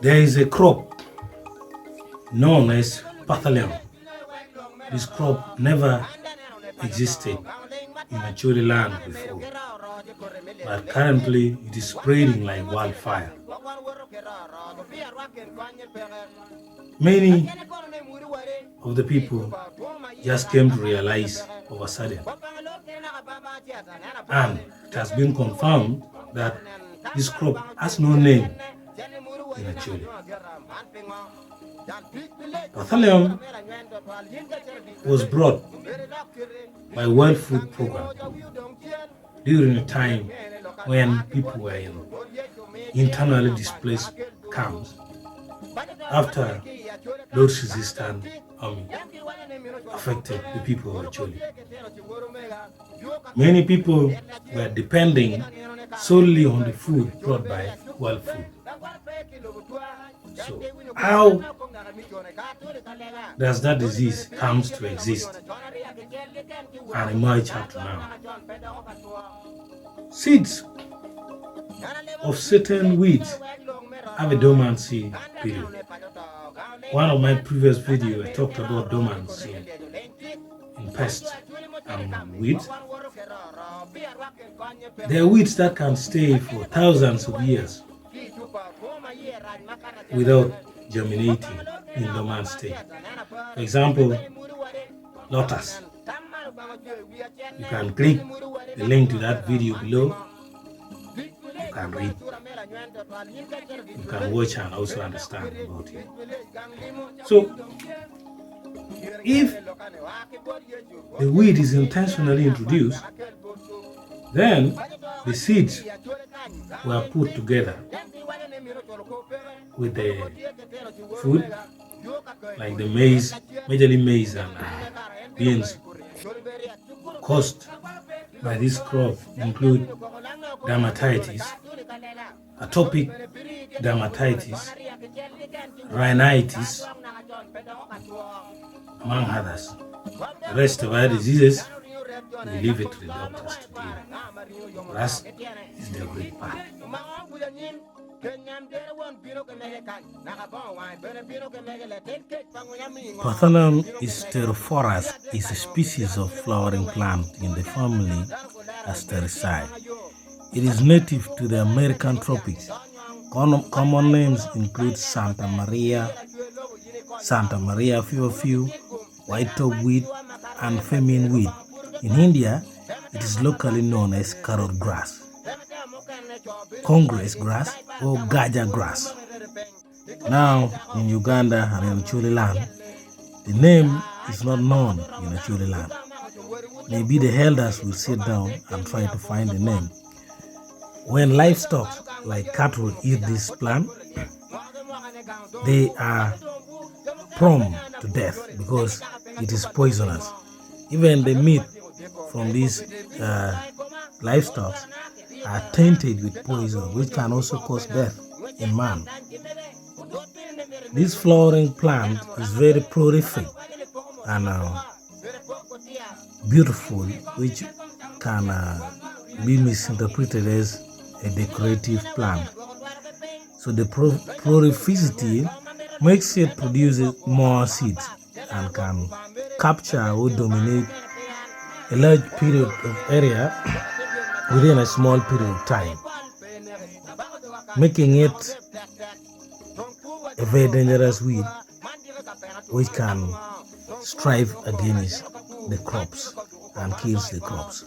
There is a crop known as Parthenium. This crop never existed in Acoli land before, but currently it is spreading like wildfire. Many of the people just came to realize of a sudden, and it has been confirmed that this crop has no name in Acoli. Parthenium was brought by World Food Program during a time when people were in internally displaced camps after Lord's resistance army affected the people of Acoli. Many people were depending solely on the food brought by World Food. So how does that disease come to exist and emerge up to now? Seeds of certain weeds have a dormancy period. One of my previous videos I talked about dormancy in pests and weeds. There are weeds that can stay for thousands of years without germinating in dormant state. For example, lotus. You can click the link to that video below. You can read. You can watch and also understand about it. So, if the weed is intentionally introduced, then the seeds were put together with the food, like the maize, majorly maize and beans, caused by this crop include dermatitis, atopic dermatitis, rhinitis, among others. The rest of our diseases, we leave it to the doctors to deal. For us, it's the great part. Parthenium hystorophorus is a species of flowering plant in the family Asteraceae. It is native to the American tropics. Common names include Santa Maria, feverfew, white top weed, and famine weed. In India, it is locally known as carrot grass, Congress grass, or Gaja grass. Now, in Uganda and in Acoli land, the name is not known in Acoli land. Maybe the elders will sit down and try to find the name. When livestock like cattle eat this plant, they are prone to death because it is poisonous. Even the meat from these livestock are tainted with poison, which can also cause death in man. This flowering plant is very prolific and beautiful, which can be misinterpreted as a decorative plant. So the prolificity makes it produce more seeds and can capture or dominate a large period of area within a small period of time, making it a very dangerous weed which can strive against the crops and kills the crops.